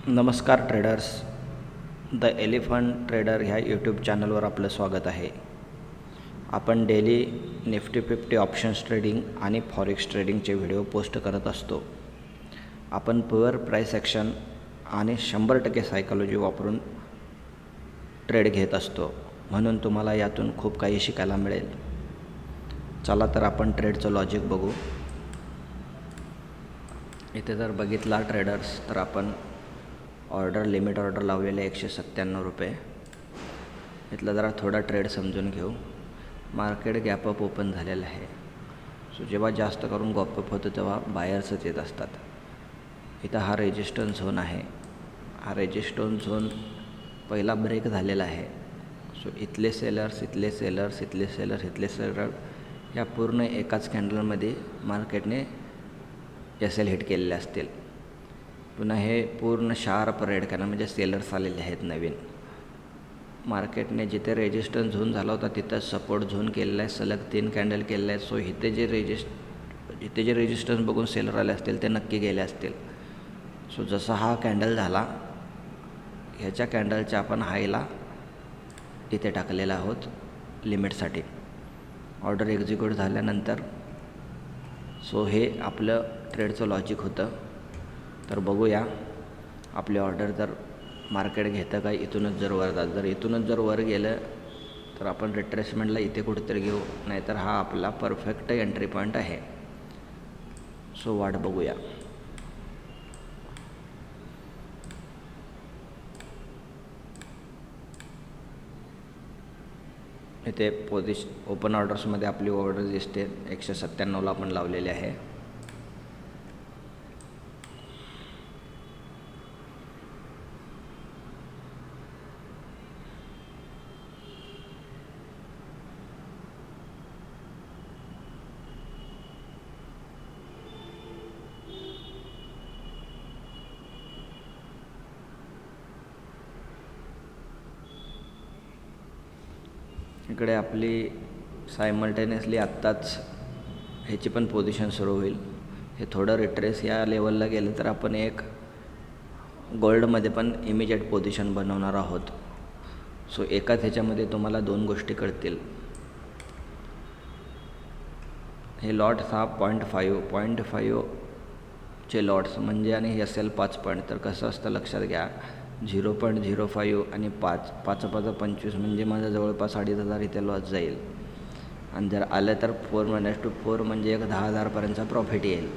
नमस्कार traders. The elephant trader ह्या YouTube चॅनलवर आपलं स्वागत आहे. आपण डेली निफ्टी 50 ऑप्शन्स ट्रेडिंग आणि फॉरेक्स ट्रेडिंगचे व्हिडिओ पोस्ट करत असतो. आपण प्युअर प्राईस ॲक्शन आणि 100% सायकॉलॉजी वापरून ट्रेड घेत असतो, म्हणून तुम्हाला यातून खूप काही शिकायला मिळेल. चला तर आपण ट्रेडचं लॉजिक बघू. इथे जर बघितला ट्रेडर्स तर आपण लिमिट ऑर्डर लावलेले 197 रुपये. इथलं जरा थोडा ट्रेड समजून घेऊ. मार्केट गॅपअप ओपन झालेलं आहे. सो जेव्हा जास्त करून गॅपअप होतं तेव्हा बायर्सच येत असतात. इथं हा रेजिस्टन्स झोन आहे. हा रेजिस्टन्स झोन पहिला ब्रेक झालेला आहे. सो इथले सेलर्स, इथले सेलर्स, इथले सेलर, इथले सेलर या पूर्ण एकाच कॅन्डलमध्ये मार्केटने एल हिट केलेले असतील. पुन्हा हे पूर्ण शार्प रेड कॅन्डल म्हणजे सेलर्स आलेले आहेत नवीन. मार्केटने जिथे रेजिस्टन्स झोन झाला होता तिथं सपोर्ट झोन केलेला आहे. सलग 3 कॅन्डल केलेले आहेत. सो इथे जे रेजिस्टन्स बघून सेलर आले असतील ते नक्की गेले असतील. सो जसा हा कॅन्डल झाला, ह्याच्या कॅन्डलच्या आपण हायला इथे टाकलेला आहोत लिमिटसाठी. ऑर्डर एक्झिक्यूट झाल्यानंतर सो हे आपलं ट्रेडचं लॉजिक होतं. तर बघूया आपली ऑर्डर जर मार्केट घेतं का इथूनच जर वर जात. जर इथूनच जर वर गेलं तर आपण रिट्रेसमेंटला इथे कुठेतरी घेऊ, नाहीतर हा आपला परफेक्ट एंट्री पॉईंट आहे. सो वाट बघूया. इथे ओपन ऑर्डर्समध्ये आपली ऑर्डर दिसते 197ला आपण लावलेली आहे. इकडे आपली सायमल्टेनियसली आत्ताच ह्याची पण पोझिशन सुरू होईल. हे थोडं रिट्रेस या लेवलला गेलं तर आपण एक गोल्डमध्ये पण इमिजिएट पोझिशन बनवणार आहोत. सो एकाच ह्याच्यामध्ये तुम्हाला 2 गोष्टी कळतील. हे लॉट्स हा 0.5 चे लॉट्स म्हणजे आणि हे असेल 5 पॉईंट. तर कसं असतं लक्षात घ्या, 0.05 आणि 5 25 म्हणजे माझा जवळपास 2,500 इथे लॉस जाईल. आणि जर आलं तर 4 म्हणजे एक 10,000पर्यंतचा प्रॉफिट येईल.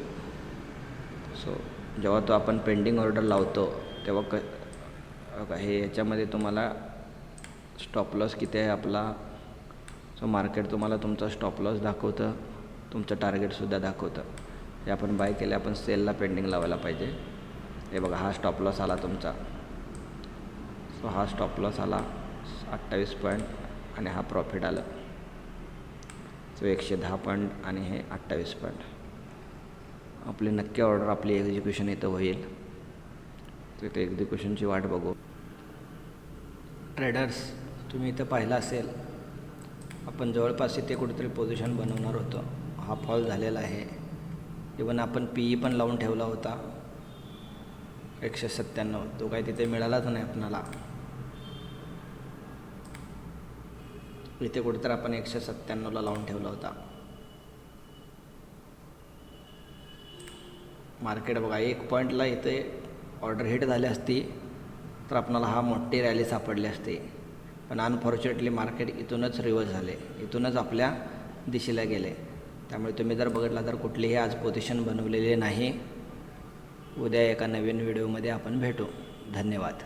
सो जेव्हा तो आपण पेंडिंग ऑर्डर लावतो तेव्हा हे याच्यामध्ये तुम्हाला स्टॉप लॉस किती आहे आपला. सो मार्केट तुम्हाला तुमचा स्टॉप लॉस दाखवतं, तुमचं टार्गेटसुद्धा दाखवतं. हे आपण बाय केले, आपण सेलला पेंडिंग लावायला पाहिजे. हे बघा, हा स्टॉप लॉस आला तुमचा. सो हा स्टॉप लॉस आला 28 पॉईंट आणि हा प्रॉफिट आलं. सो 110 पॉईंट आणि हे 28 पॉईंट. आपली नक्की ऑर्डर आपली एक्झिक्युशन इथं होईल. तिथे एक्झिक्युशनची वाट बघू. ट्रेडर्स, तुम्ही इथं पाहिलं असेल, आपण जवळपास इथे कुठेतरी पोझिशन बनवणार होतो. हा फॉल झालेला आहे. इवन आपण PE पण लावून ठेवला होता 197. तो काही तिथे मिळालाच नाही आपणाला. इथे कुठेतरी आपण 197ला लावून ठेवला होता. मार्केट बघा 1 पॉईंटला इथे ऑर्डर हिट झाली असती तर आपणाला हा मोठी रॅली सापडली असते. पण अनफॉर्च्युनेटली मार्केट इथूनच रिव्हर्स झाले, इथूनच आपल्या दिशेला गेले. त्यामुळे तुम्ही जर बघितला तर कुठलीही आज पोझिशन बनवलेली नाही. उद्या एका नवीन व्हिडिओमध्ये आपण भेटू. धन्यवाद.